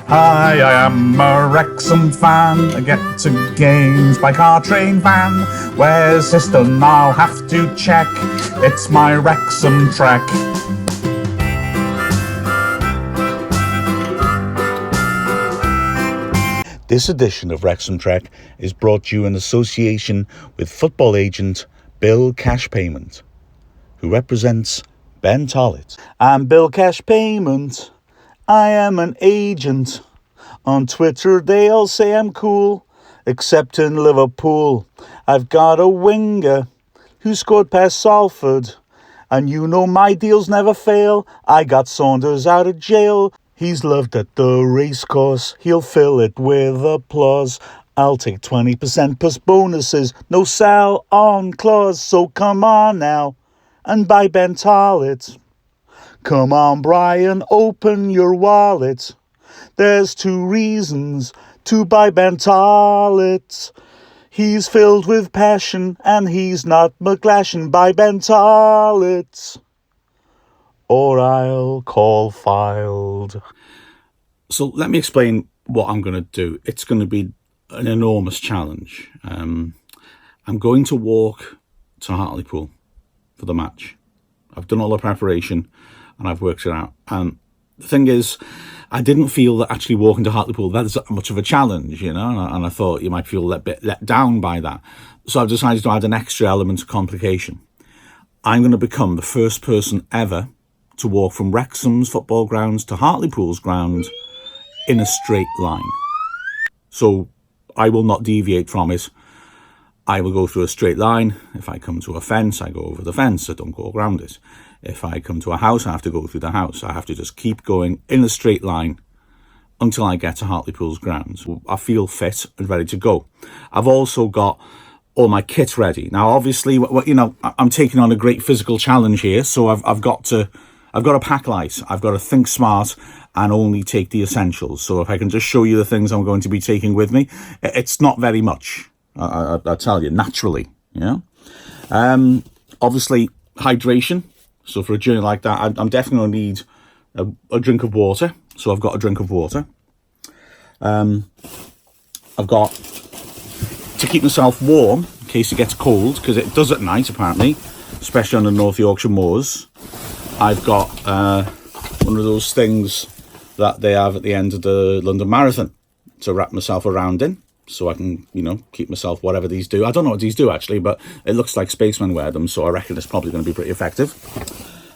Hi, I am a Wrexham fan. I get to games by car, train, van. Where's system? I'll have to check. It's my Wrexham trek. This edition of Wrexham Trek is brought to you in association with football agent Bill Cash Payment, who represents Ben Tollett. I'm Bill Cash Payment. I am an agent. On Twitter they all say I'm cool, except in Liverpool. I've got a winger who scored past Salford, and you know my deals never fail. I got Saunders out of jail. He's loved at the racecourse. He'll fill it with applause. I'll take 20% plus bonuses. No sell on clause. So come on now and buy Ben Tollett. Come on, Brian, open your wallet. There's 2 reasons to buy Ben Tollett. He's filled with passion and he's not McGlashan. Buy Ben Tollett, or I'll call filed. So let me explain what I'm going to do. It's going to be an enormous challenge. I'm going to walk to Hartlepool for the match. I've done all the preparation and I've worked it out. And the thing is, I didn't feel that actually walking to Hartlepool, that is much of a challenge, you know, and I thought you might feel a bit let down by that. So I've decided to add an extra element of complication. I'm going to become the first person ever to walk from Wrexham's football grounds to Hartlepool's ground in a straight line. So I will not deviate from it. I will go through a straight line. If I come to a fence, I go over the fence. I don't go around it. If I come to a house, I have to go through the house. I have to just keep going in a straight line until I get to Hartlepool's grounds. I feel fit and ready to go. I've also got all my kit ready. Now, obviously, you know, I'm taking on a great physical challenge here, so I've got to pack light. I've got to think smart and only take the essentials. So if I can just show you the things I'm going to be taking with me, it's not very much. I tell you, naturally, you know. Obviously, hydration. So for a journey like that, I'm definitely going to need a drink of water. So I've got a drink of water. I've got to keep myself warm in case it gets cold, because it does at night apparently, especially on the North Yorkshire moors. I've got one of those things that they have at the end of the London Marathon to wrap myself around in, so I can, you know, keep myself, whatever these do. I don't know what these do actually, but it looks like spacemen wear them, so I reckon it's probably going to be pretty effective.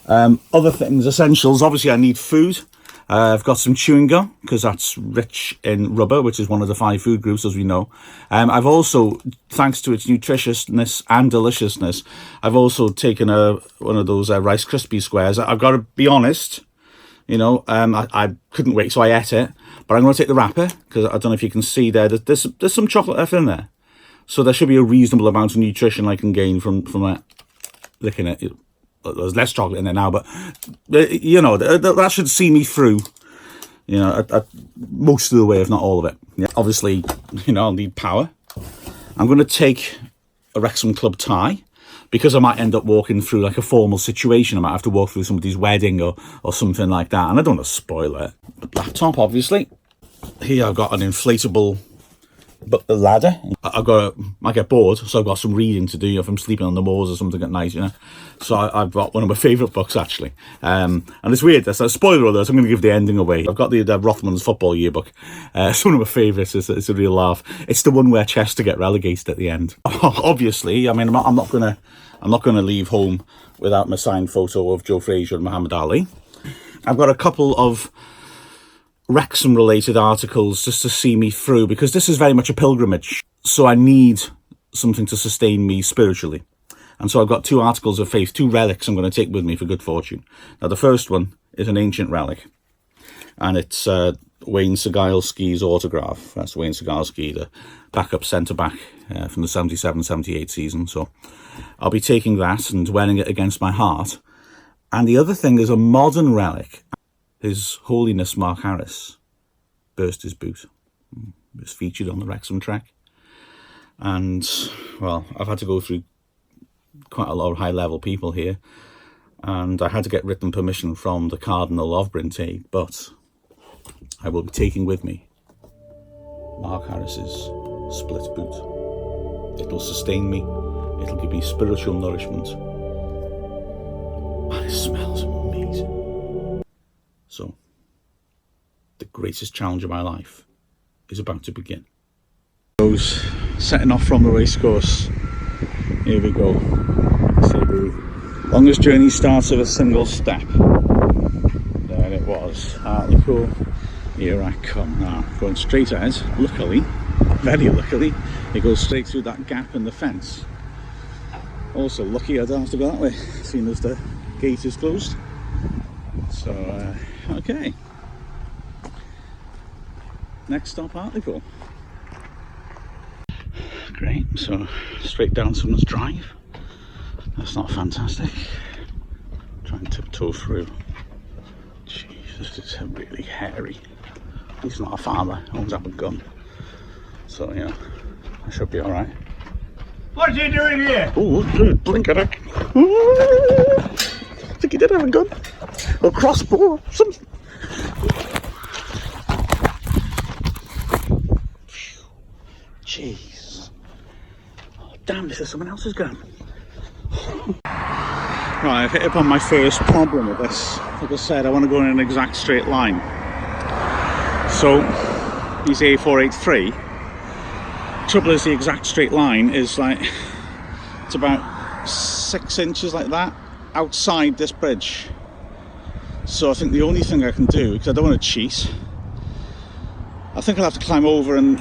Other things, essentials, obviously I need food. I've got some chewing gum, because that's rich in rubber, which is one of the 5 food groups, as we know. I've also, thanks to its nutritiousness and deliciousness, I've also taken one of those Rice Krispie squares. I've got to be honest, you know, I couldn't wait, so I ate it. But I'm going to take the wrapper, because I don't know if you can see there, there's some chocolate left in there. So there should be a reasonable amount of nutrition I can gain from licking it. There's less chocolate in there now, but, you know, that should see me through, you know, most of the way, if not all of it. Yeah, obviously, you know, I'll need power. I'm going to take a Wrexham club tie, because I might end up walking through like a formal situation. I might have to walk through somebody's wedding or something like that, and I don't want to spoil it. The laptop, obviously. Here I've got an inflatable ladder. I get bored, so I've got some reading to do, you know, if I'm sleeping on the moors or something at night, you know. So I've got one of my favourite books, actually. And it's weird, that's a spoiler alert, so I'm going to give the ending away. I've got the Rothmans football yearbook. It's one of my favourites. It's a real laugh. It's the one where Chester get relegated at the end. Obviously, I mean, I'm not going to leave home without my signed photo of Joe Frazier and Muhammad Ali. I've got a couple of Wrexham related articles just to see me through, because this is very much a pilgrimage, so I need something to sustain me spiritually. And so I've got 2 articles of faith, 2 relics I'm going to take with me for good fortune. Now the first one is an ancient relic, and it's Wayne Segalski's autograph. That's Wayne Segalski, the backup centre-back from the 77-78 season. So I'll be taking that and wearing it against my heart. And the other thing is a modern relic. His Holiness Mark Harris burst his boot. It was featured on the Wrexham Trek. And, well, I've had to go through quite a lot of high-level people here. And I had to get written permission from the Cardinal of Brinteg. But I will be taking with me Mark Harris's split boot. It will sustain me, it'll give me spiritual nourishment, and it smells amazing. So, the greatest challenge of my life is about to begin. Those setting off from the racecourse. Here we go. So the longest journey starts with a single step. There it was. Hartlepool. Here I come now. Going straight ahead. Luckily, very luckily, it goes straight through that gap in the fence. Also lucky I don't have to go that way, seeing as the gate is closed. So, okay. Next stop, Hartlepool. Great, so straight down someone's drive. That's not fantastic. Try and tiptoe through. Jesus, it's really hairy. He's not a farmer, he owns up a gun. So, you know, I should be alright. What's he doing here? Oh, blinker! I think he did have a gun. Or a crossbow, something. Jeez. Oh, damn, this is someone else's gun. Right, I've hit upon my first problem with this. Like I said, I want to go in an exact straight line. So, he's A483. Trouble is, the exact straight line is like, it's about 6 inches like that outside this bridge. So I think the only thing I can do, because I don't want to cheat, I think I'll have to climb over and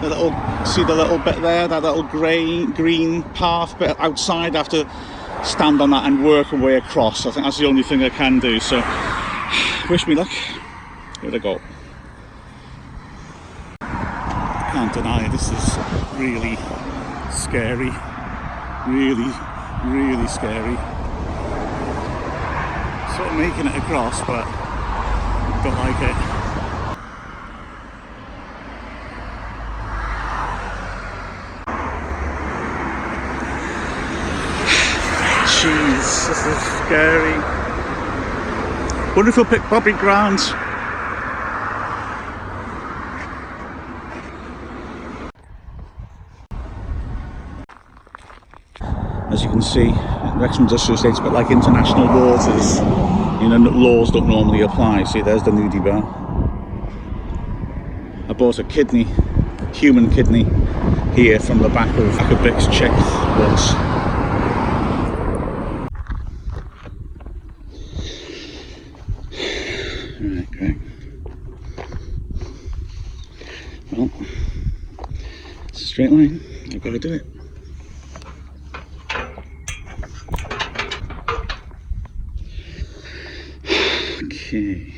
the little, see the little bit there, that little green path bit outside. I have to stand on that and work a way across. I think that's the only thing I can do. So wish me luck. Here I go. Can't deny it, this is really scary. Really scary. Sort of making it across, but don't like it. Jeez, this is scary. Wonder if we'll pick public grounds. As you can see, Wrexham Industrial Estate's a bit like international waters. You know, laws don't normally apply. See, there's the nudie bar. I bought a kidney, human kidney, here from the back of a Bix chick once. Right, great. Well, it's a straight line. I've got to do it. Okay,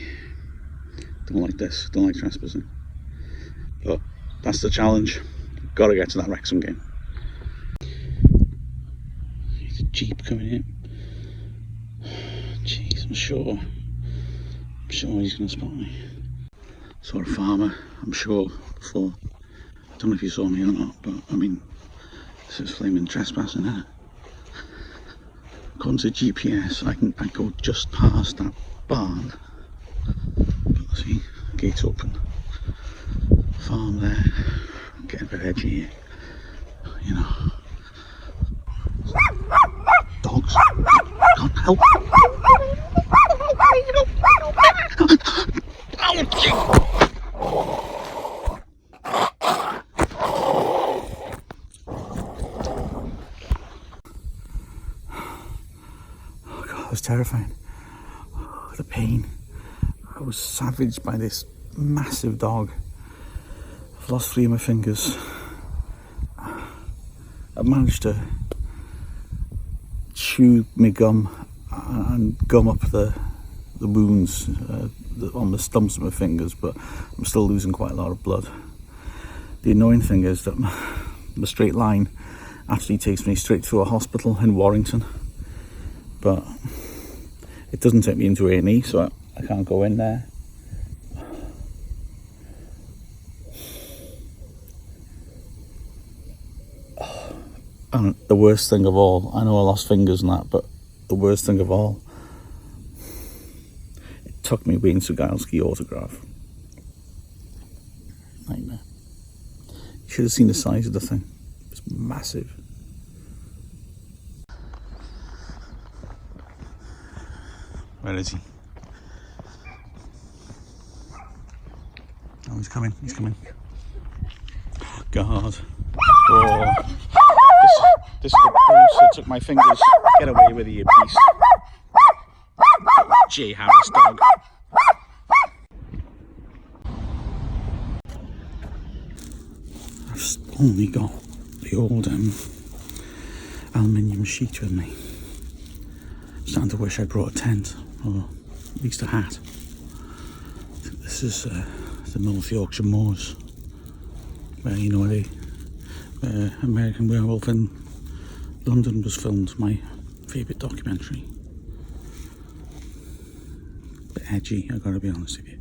don't like this, don't like trespassing, but that's the challenge. Got to get to that Wrexham game. There's a Jeep coming in. Jeez, I'm sure he's going to spot me. Saw a farmer, I'm sure, before. I don't know if you saw me or not, but I mean, this is flaming trespassing, isn't it? According to GPS, I go just past that barn. But see, gate open. Farm there. Getting a bit edgy here. You know. Dogs. God help. Oh God, that was terrifying. The pain. I was savaged by this massive dog. I've lost 3 of my fingers. I've managed to chew my gum and gum up the wounds on the stumps of my fingers, but I'm still losing quite a lot of blood. The annoying thing is that the straight line actually takes me straight to a hospital in Warrington, but it doesn't take me into A&E, so I can't go in there. And the worst thing of all, I know I lost fingers and that, but the worst thing of all, it took me Wayne Sugalski autograph. Nightmare. You should have seen the size of the thing. It's massive. Where is he? Oh, he's coming, he's coming. Oh, God. Oh. This is the bruise that took my fingers. Get away with you, beast. J. Harris dog. I've only got the old aluminium sheet with me. I'm starting to wish I'd brought a tent, or at least a hat. This is the North Yorkshire Moors, where, you know, where American Werewolf in London was filmed, my favourite documentary. Bit edgy, I've got to be honest with you.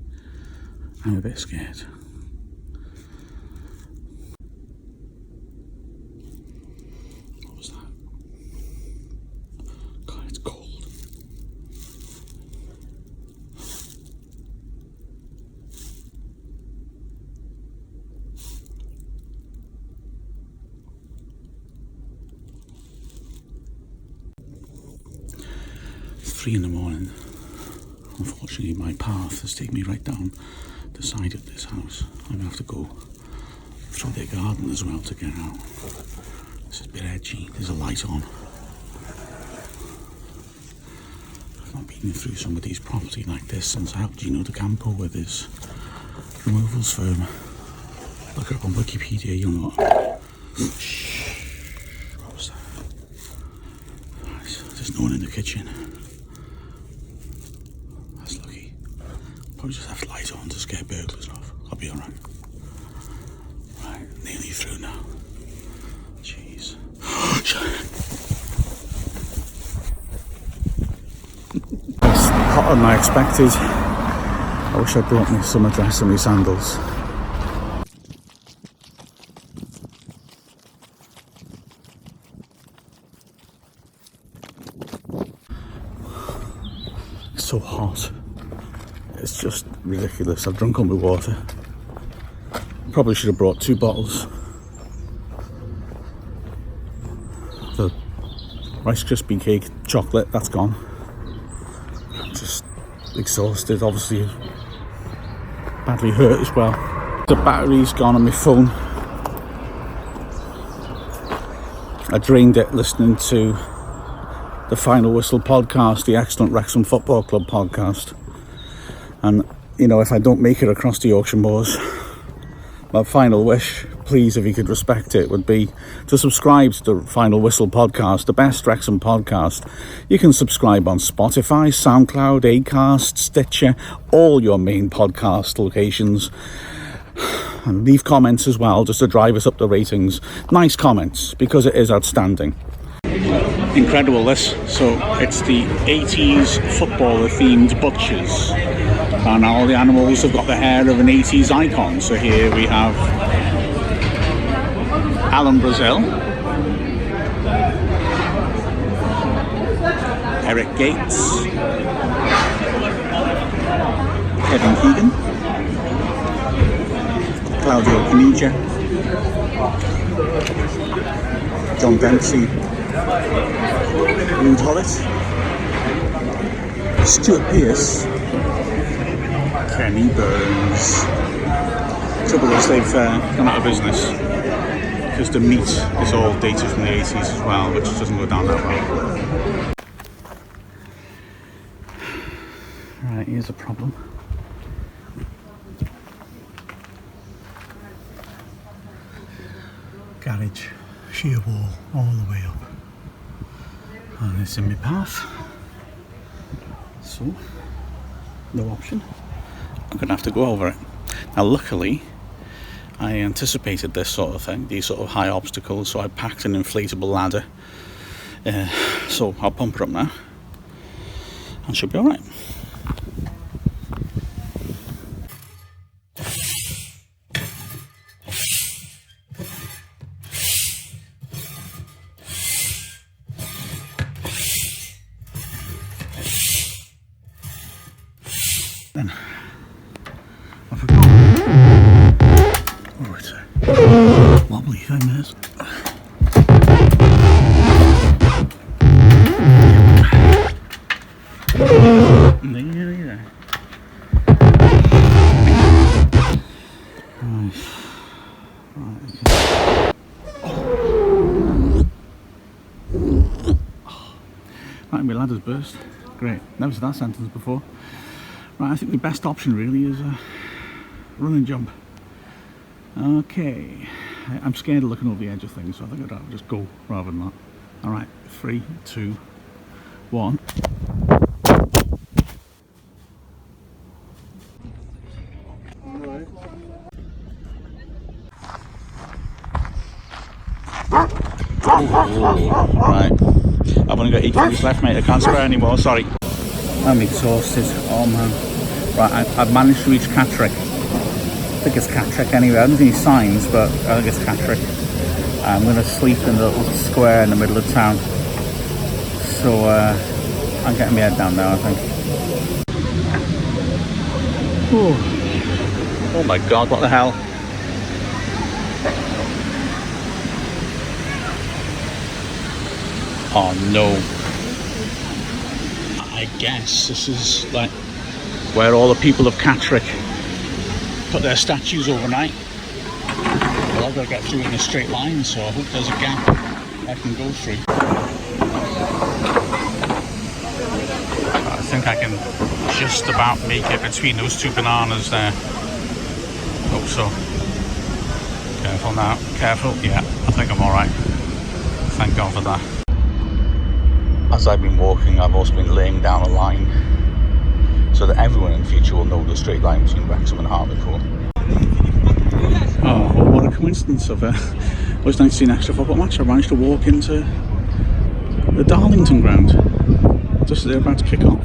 I'm a bit scared. What was that? God, it's cold. It's 3 in the morning. Unfortunately, my path has taken me right down the side of this house. I'm going to have to go through their garden as well to get out. This is a bit edgy. There's a light on. I've not been through somebody's property like this since I helped Gino Campo with his removals firm. Look it up on Wikipedia, you'll know. Shh. What was that? There's no one in the kitchen. Probably just have light on to scare burglars off. I'll be alright. Right, nearly through now. Jeez. It's hotter than I expected. I wish I'd brought me summer dress and my sandals. It's so hot. It's just ridiculous. I've drunk all my water. Probably should have brought 2 bottles. The Rice Krispie cake chocolate, that's gone. I'm just exhausted, obviously badly hurt as well. The battery's gone on my phone. I drained it listening to the Final Whistle podcast, the excellent Wrexham Football Club podcast. And, you know, if I don't make it across the Yorkshire Moors, my final wish, please, if you could respect it, would be to subscribe to the Final Whistle podcast, the best Wrexham podcast. You can subscribe on Spotify, SoundCloud, Acast, Stitcher, all your main podcast locations. And leave comments as well, just to drive us up the ratings. Nice comments, because it is outstanding. Incredible, this. So it's the 80s footballer themed butchers, and all the animals have got the hair of an 80s icon. So here we have Alan Brazil, Eric Gates, Kevin Keegan, Claudio Caniggia, John Dempsey, Rude Hollett, Stuart Pearce, Kenny Burns. Trouble is they've gone out of business because the meat is all dated from the 80s as well, which doesn't go down that well. Right, here's a problem. Garage, sheer wall all the way up, and it's in my path, so no option. I'm gonna have to go over it. Now luckily I anticipated this sort of thing, these sort of high obstacles, so I packed an inflatable ladder, so I'll pump it up now and should be alright. Then I forgot. Oh, it's a wobbly thing, this. There. Right, my ladder's burst. Great, never said that sentence before. Right, I think the best option really is a run and jump. Okay, I'm scared of looking over the edge of things, so I think I'd rather just go rather than that. Alright, 3, 2, 1. Right, I've only got 8 minutes left, mate. I can't swear anymore, sorry. I'm exhausted, oh man. Right, I've managed to reach Catterick. I think it's Catterick anyway. I don't see any signs, but I think it's Catterick. I'm going to sleep in the little square in the middle of town. So I'm getting my head down now, I think. Oh my god, what the hell? Oh no. I guess this is like where all the people of Catterick put their statues overnight. Well, I've got to get through in a straight line, so I hope there's a gap I can go through. I think I can just about make it between those 2 bananas there. Hope so. Careful now, careful. Yeah, I think I'm alright. Thank God for that. As I've been walking, I've also been laying down a line so that everyone in the future will know the straight line between Wrexham and Hartlepool. Oh, what a coincidence of it was nice to see an extra football match. I managed to walk into the Darlington ground just as they were about to kick off.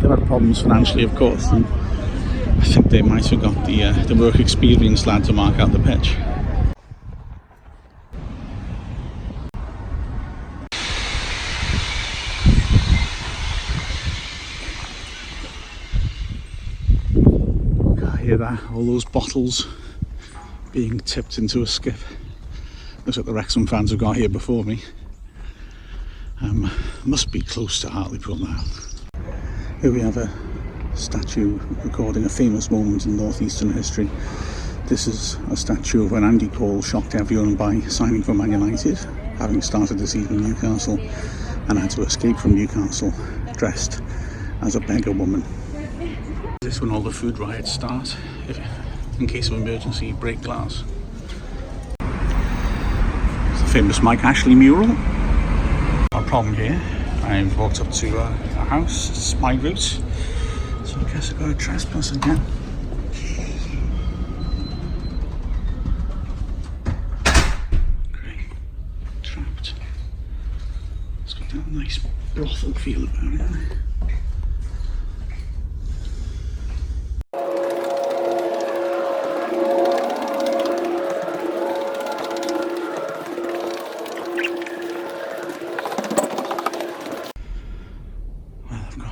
They've had problems financially, of course, and I think they might have got the work experience lad to mark out the pitch. Hear that? All those bottles being tipped into a skip. Looks like the Wrexham fans have got here before me. Must be close to Hartlepool now. Here we have a statue recording a famous moment in northeastern history. This is a statue of when Andy Cole shocked everyone by signing for Man United, having started the season in Newcastle, and had to escape from Newcastle dressed as a beggar woman. This is when all the food riots start, in case of emergency, break glass. It's the famous Mike Ashley mural. No problem here. I've walked up to a house. It's my route, so I guess I've got to trespass again. Great. Trapped. It's got that nice brothel feel about it.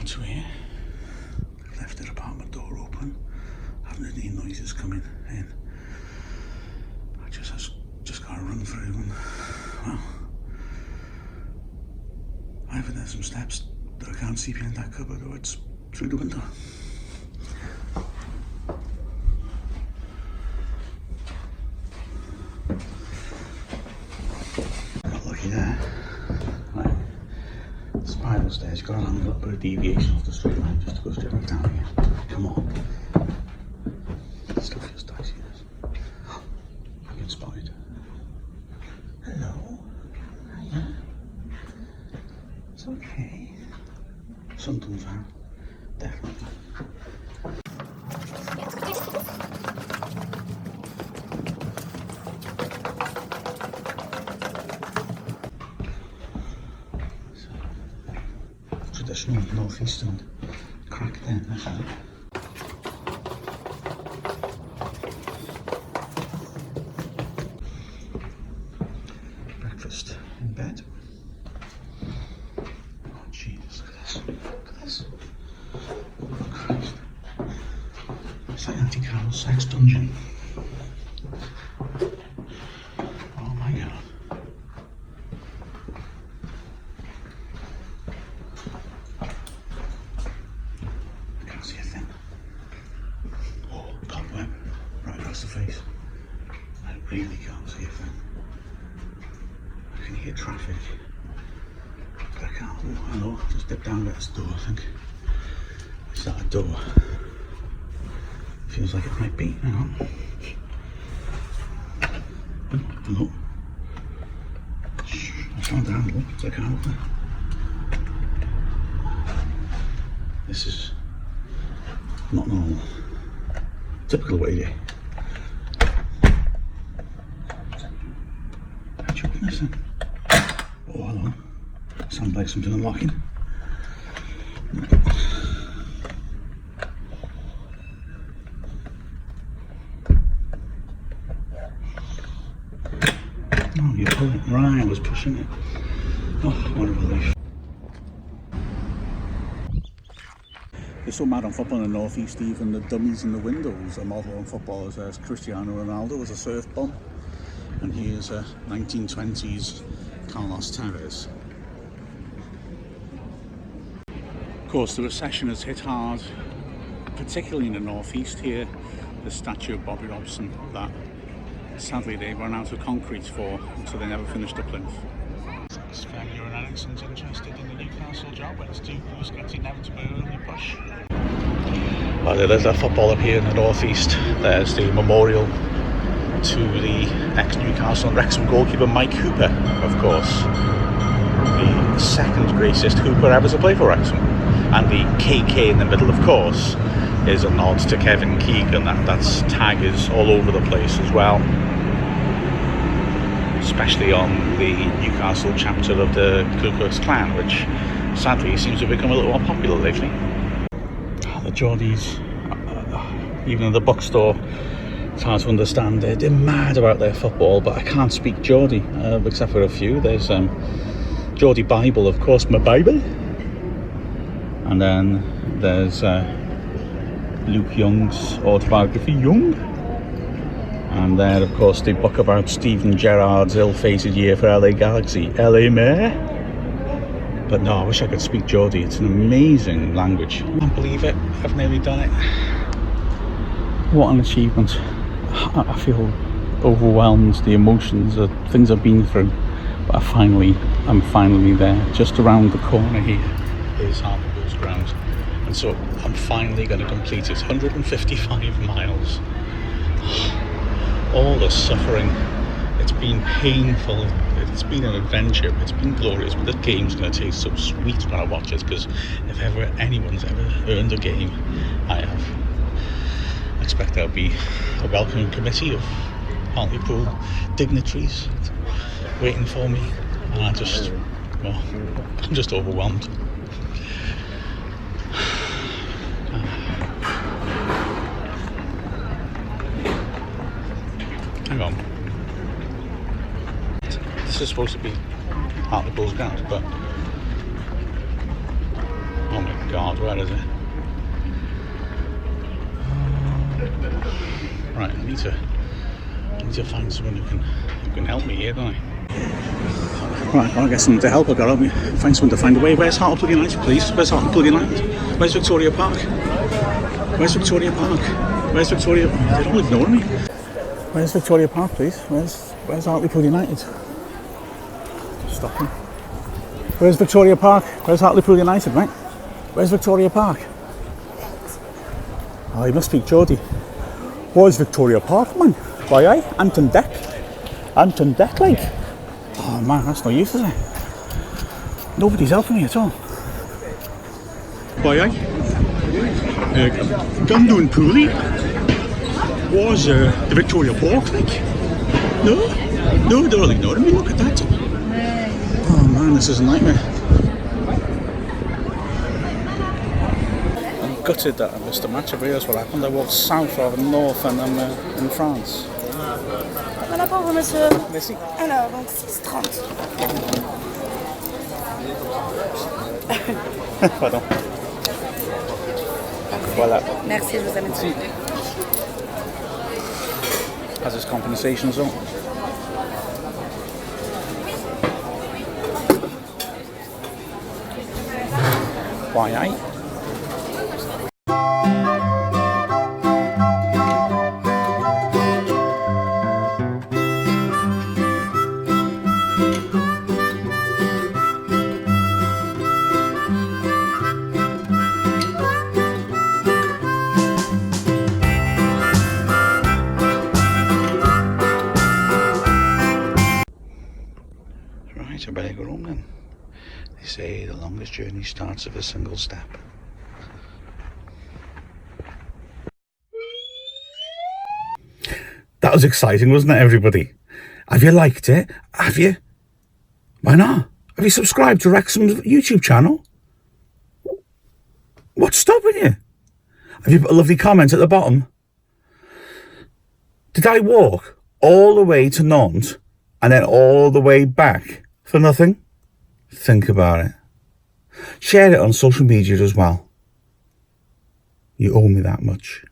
To here, I've left the apartment door open, haven't heard any noises coming in. I just got to run through and, well, either there's some steps that I can't see behind that cupboard or it's through the window. Not lucky there. Right. Spiral stairs, you've got to have a little bit of deviation off the straight line just to go straight back down again. Come on. It still feels dicey, this. I've been spotted. Hello. Hiya. It's okay. Sun comes out. Definitely. Traditional northeastern crack then, I think. Breakfast in bed. Oh Jesus, look at this. Look at this. Oh Christ. sex dungeon. Oh my god. I can't see a thing. Oh, cobweb right across the face. I really can't see a thing. I can hear traffic. But I can't. Oh, hello. Just dip down at this door, I think. Is that a door? Feels like it might be. Hang on. Oh, hello. I found the handle, so I can't open it. This is not normal. Typical way. How'd you open this then? Oh, hello. Sounds like something unlocking. Oh, you pull it. Right, I was pushing it. Oh, what a relief. They're so mad on football in the North East, even the dummies in the windows are model on footballers. As Cristiano Ronaldo was a surf bum, and he is a 1920s Carlos Tevez. Of course, the recession has hit hard, particularly in the North East here. The statue of Bobby Robson that sadly they ran out of concrete for, so they never finished the plinth. Sven Göran Eriksson's interested in the Newcastle job, but it's too who's got inevitable early push. Well, there's a football up here in the North East. There's the memorial to the ex-Newcastle and Wrexham goalkeeper Mike Hooper, of course. The second greatest Hooper ever to play for Wrexham. And the KK in the middle, of course, is a nod to Kevin Keegan. That's tag is all over the place as well, especially on the Newcastle chapter of the Ku Klux Klan, which sadly seems to have become a little more popular lately. The Geordies, even in the bookstore, it's hard to understand. They're mad about their football, but I can't speak Geordie except for a few. There's Geordie Bible, of course, my Bible, and then there's Luke Young's autobiography, Young. And then, of course, the book about Steven Gerrard's ill-fated year for LA Galaxy, LA Mayor. But no, I wish I could speak Geordie. It's an amazing language. I can't believe it. I've nearly done it. What an achievement. I feel overwhelmed. The emotions, the things I've been through. But I'm finally there. Just around the corner here is Hartlepool's ground. And so I'm finally going to complete it. 155 miles. All the suffering, it's been painful, it's been an adventure, it's been glorious, but the game's going to taste so sweet when I watch it, because if ever anyone's ever earned a game, I have. I expect there'll be a welcoming committee of Hartlepool dignitaries waiting for me, and I'm just overwhelmed. Hang on. This is supposed to be Hartlepool's ground, but oh my god, where is it? Right, I need to find someone who can help me here, don't I? Right, I've got to get someone to help. I've got to find someone to find a way. Where's Hartlepool United, please? Where's Hartlepool United? Where's Victoria Park? Where's Victoria Park? Where's Victoria? They don't ignore me. Where's Victoria Park, please? Where's Hartlepool United? Stopping. Where's Victoria Park? Where's Hartlepool United, mate? Where's Victoria Park? Oh, you must speak Geordie. Where's Victoria Park, man? Why, aye? Anton Deck, like. Oh man, that's no use, is it? Nobody's helping me at all. Why, aye? Gundun Pooley. Was the Victoria Park, like? No, they're all ignoring me. Look at that. Oh man, this is a nightmare. I'm gutted that I missed a match. I realised what happened. I walked south rather than north, and I'm in France. Voilà, pauvre monsieur. Merci. Alors, donc 6,30. Pardon. Voilà. Merci, je vous amène ça. as his compensation, so. Why, aye? Right, I better go home then. They say the longest journey starts with a single step. That was exciting, wasn't it, everybody? Have you liked it? Have you? Why not? Have you subscribed to Wrexham's YouTube channel? What's stopping you? Have you put a lovely comment at the bottom? Did I walk all the way to Nantes and then all the way back for nothing? Think about it. Share it on social media as well. You owe me that much.